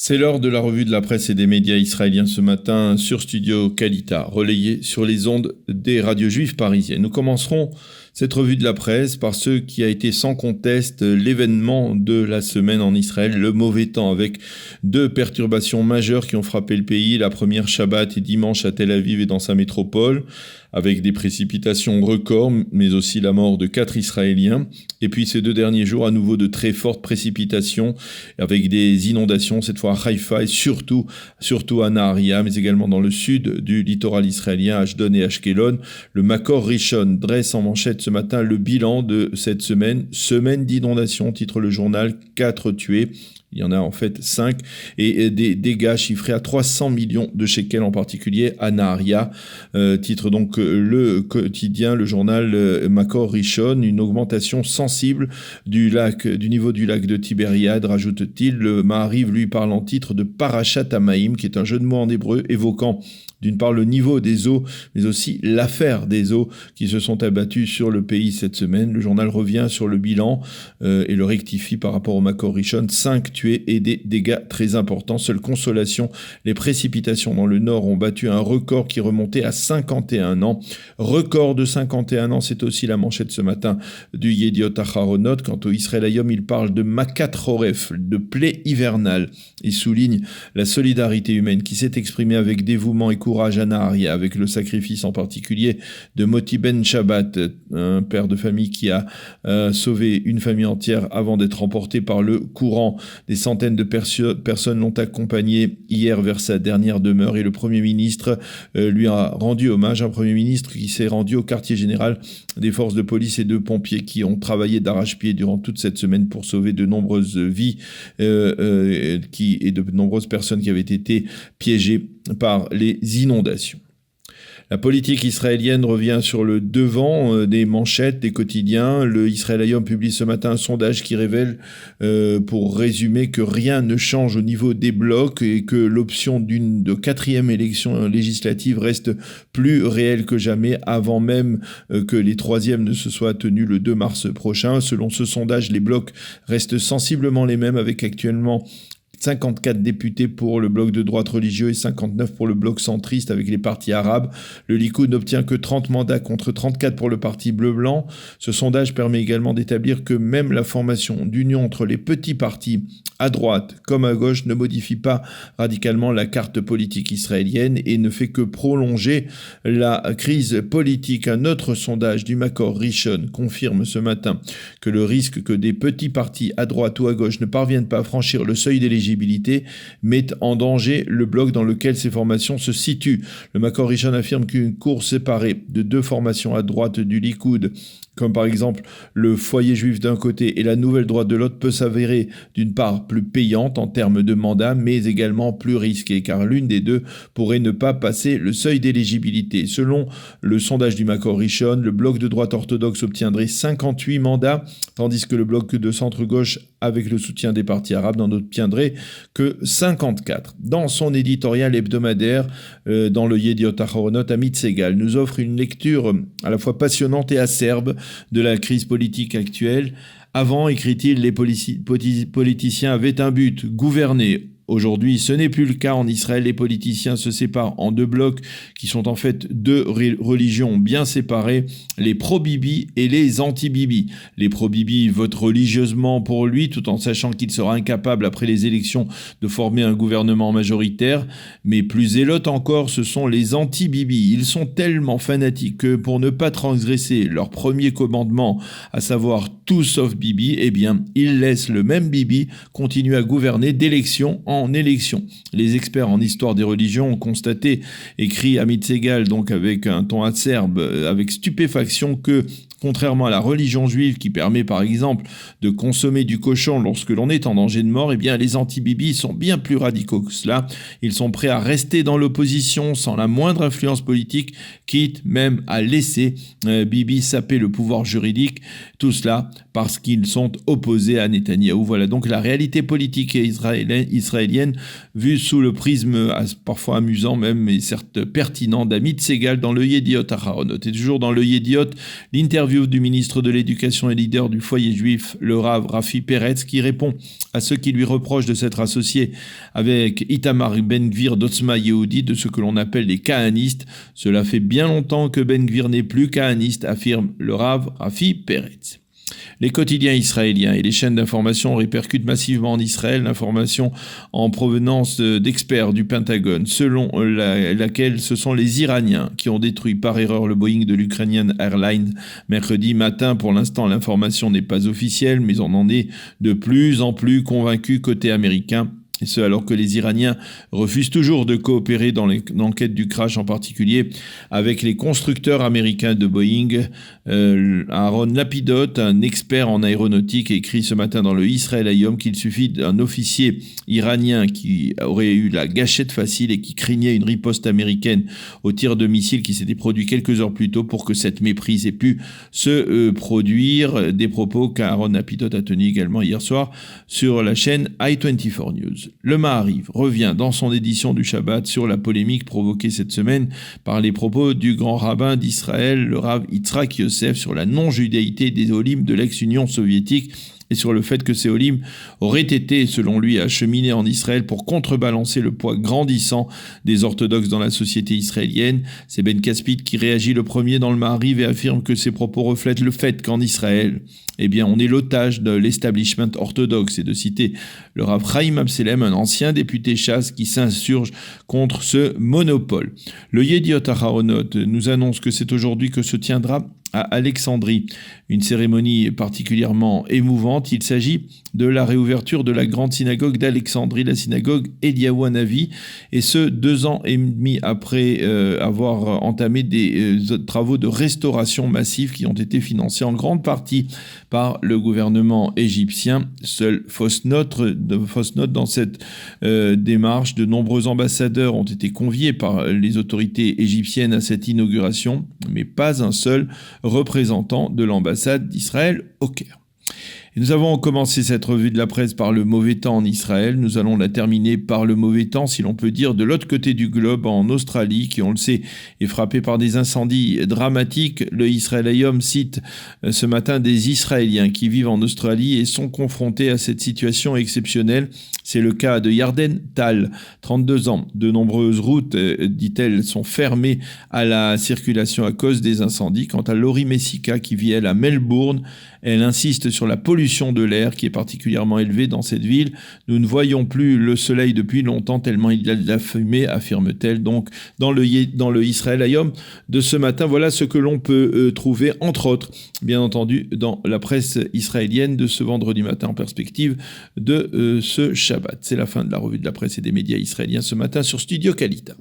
C'est l'heure de la revue de la presse et des médias israéliens ce matin sur Studio Kalita, relayé sur les ondes des radios juives parisiennes. Nous commencerons cette revue de la presse par ce qui a été sans conteste l'événement de la semaine en Israël, le mauvais temps, avec deux perturbations majeures qui ont frappé le pays. La première, Shabbat et dimanche à Tel Aviv et dans sa métropole, avec des précipitations records, mais aussi la mort de 4 Israéliens. Et puis ces 2 derniers jours, à nouveau de très fortes précipitations, avec des inondations, cette fois à Haïfa et surtout à Naharia, mais également dans le sud du littoral israélien, Ashdod et Ashkelon. Le Makor Rishon dresse en manchette ce matin le bilan de cette semaine d'inondation, titre le journal, 4 tués. Il y en a en fait 5 et des dégâts chiffrés à 300 millions de shekels, en particulier à Naharia. Titre donc le quotidien, le journal Makor Rishon, une augmentation sensible du niveau du lac de Tibériade, rajoute-t-il. Le Ma'ariv lui parle en titre de Parashat Hamaim, qui est un jeu de mots en hébreu évoquant d'une part le niveau des eaux, mais aussi l'affaire des eaux qui se sont abattues sur le pays cette semaine. Le journal revient sur le bilan et le rectifie par rapport au Makor Rishon. 5 tués et des dégâts très importants. Seule consolation, les précipitations dans le nord ont battu un record qui remontait à 51 ans. Record de 51 ans, c'est aussi la manchette ce matin du Yediot Aharonot. Quant au Israël Hayom, il parle de Makat Choref, de plaie hivernale. Il souligne la solidarité humaine qui s'est exprimée avec dévouement et courage à Naharia, avec le sacrifice en particulier de Moti Ben Shabbat, un père de famille qui a sauvé une famille entière avant d'être emporté par le courant. Des centaines de personnes l'ont accompagné hier vers sa dernière demeure et le Premier ministre lui a rendu hommage, un Premier ministre qui s'est rendu au quartier général des forces de police et de pompiers qui ont travaillé d'arrache-pied durant toute cette semaine pour sauver de nombreuses vies et de nombreuses personnes qui avaient été piégées par les inondations. La politique israélienne revient sur le devant des manchettes des quotidiens. Le Israël Hayom publie ce matin un sondage qui révèle, pour résumer, que rien ne change au niveau des blocs et que l'option de 4e élection législative reste plus réelle que jamais, avant même que les 3e ne se soient tenus le 2 mars prochain. Selon ce sondage, les blocs restent sensiblement les mêmes, avec actuellement 54 députés pour le bloc de droite religieux et 59 pour le bloc centriste avec les partis arabes. Le Likoud n'obtient que 30 mandats contre 34 pour le parti bleu-blanc. Ce sondage permet également d'établir que même la formation d'union entre les petits partis à droite comme à gauche ne modifie pas radicalement la carte politique israélienne et ne fait que prolonger la crise politique. Un autre sondage du Makor Rishon confirme ce matin que le risque que des petits partis à droite ou à gauche ne parviennent pas à franchir le seuil d'éligibilité met en danger le bloc dans lequel ces formations se situent. Le Makor Rishon affirme qu'une course séparée de 2 formations à droite du Likoud, comme par exemple le foyer juif d'un côté et la nouvelle droite de l'autre, peut s'avérer d'une part plus payante en termes de mandat, mais également plus risquée, car l'une des deux pourrait ne pas passer le seuil d'éligibilité. Selon le sondage du Makor Rishon, le bloc de droite orthodoxe obtiendrait 58 mandats, tandis que le bloc de centre-gauche, avec le soutien des partis arabes, n'en obtiendrait que 54. Dans son éditorial hebdomadaire, dans le Yediot Aharonot, Amit Segal nous offre une lecture à la fois passionnante et acerbe de la crise politique actuelle. Avant, écrit-il, les politiciens avaient un but, gouverner. Aujourd'hui, ce n'est plus le cas en Israël. Les politiciens se séparent en 2 blocs qui sont en fait 2 religions bien séparées, les pro-Bibi et les anti-Bibi. Les pro-Bibi votent religieusement pour lui tout en sachant qu'il sera incapable après les élections de former un gouvernement majoritaire. Mais plus zélotes encore, ce sont les anti-Bibi. Ils sont tellement fanatiques que pour ne pas transgresser leur premier commandement, à savoir tout sauf Bibi, eh bien, ils laissent le même Bibi continuer à gouverner d'élection en élection. Les experts en histoire des religions ont constaté, écrit Amit Segal donc avec un ton acerbe, avec stupéfaction, que contrairement à la religion juive qui permet par exemple de consommer du cochon lorsque l'on est en danger de mort, eh bien les anti-Bibi sont bien plus radicaux que cela. Ils sont prêts à rester dans l'opposition sans la moindre influence politique, quitte même à laisser Bibi saper le pouvoir juridique. Tout cela parce qu'ils sont opposés à Netanyahou. Voilà donc la réalité politique israélienne vue sous le prisme parfois amusant même, mais certes pertinent, d'Amit Segal dans le Yediot Aharonot. Et toujours dans le Yediot, l'interview Interview du ministre de l'Éducation et leader du foyer juif, le Rav Rafi Peretz, qui répond à ceux qui lui reprochent de s'être associé avec Itamar Ben-Gvir d'Otzma Yehudi, de ce que l'on appelle les kahanistes. Cela fait bien longtemps que Ben-Gvir n'est plus kahaniste, affirme le Rav Rafi Peretz. Les quotidiens israéliens et les chaînes d'information répercutent massivement en Israël l'information en provenance d'experts du Pentagone, selon laquelle ce sont les Iraniens qui ont détruit par erreur le Boeing de l'Ukrainian Airlines mercredi matin. Pour l'instant, l'information n'est pas officielle, mais on en est de plus en plus convaincu côté américain. Et ce, alors que les Iraniens refusent toujours de coopérer dans l'enquête du crash, en particulier avec les constructeurs américains de Boeing. Aaron Lapidot, un expert en aéronautique, écrit ce matin dans le Israël Hayom qu'il suffit d'un officier iranien qui aurait eu la gâchette facile et qui craignait une riposte américaine au tir de missiles qui s'était produit quelques heures plus tôt pour que cette méprise ait pu se produire. Des propos qu'Aaron Lapidot a tenus également hier soir sur la chaîne i24 News. Le Maariv revient dans son édition du Shabbat sur la polémique provoquée cette semaine par les propos du grand rabbin d'Israël, le Rav Yitzhak Yosef, sur la non-judéité des olim de l'ex-Union soviétique et sur le fait que ces olim auraient été, selon lui, acheminés en Israël pour contrebalancer le poids grandissant des orthodoxes dans la société israélienne. C'est Ben Caspit qui réagit le premier dans le Maariv et affirme que ces propos reflètent le fait qu'en Israël, on est l'otage de l'establishment orthodoxe, et de citer le Rav Chaim Abselem, un ancien député chasse qui s'insurge contre ce monopole. Le Yediot Aharonot nous annonce que c'est aujourd'hui que se tiendra à Alexandrie une cérémonie particulièrement émouvante. Il s'agit de la réouverture de la grande synagogue d'Alexandrie, la synagogue Eliyahu Hanavi, et ce 2 ans et demi après avoir entamé des travaux de restauration massifs qui ont été financés en grande partie par le gouvernement égyptien. Seule fausse note dans cette démarche. De nombreux ambassadeurs ont été conviés par les autorités égyptiennes à cette inauguration, mais pas un seul représentant de l'ambassade d'Israël au Caire. Et nous avons commencé cette revue de la presse par le mauvais temps en Israël. Nous allons la terminer par le mauvais temps, si l'on peut dire, de l'autre côté du globe, en Australie, qui, on le sait, est frappé par des incendies dramatiques. Le Israël Hayom cite ce matin des Israéliens qui vivent en Australie et sont confrontés à cette situation exceptionnelle. C'est le cas de Yarden Tal, 32 ans. De nombreuses routes, dit-elle, sont fermées à la circulation à cause des incendies. Quant à Laurie Messika, qui vit, elle, à Melbourne, elle insiste sur la pollution de l'air qui est particulièrement élevée dans cette ville. Nous ne voyons plus le soleil depuis longtemps tellement il y a de la fumée, affirme-t-elle. Donc, dans le Israël Hayom de ce matin, voilà ce que l'on peut trouver, entre autres, bien entendu, dans la presse israélienne de ce vendredi matin en perspective de ce Shabbat. C'est la fin de la revue de la presse et des médias israéliens ce matin sur Studio Kalita.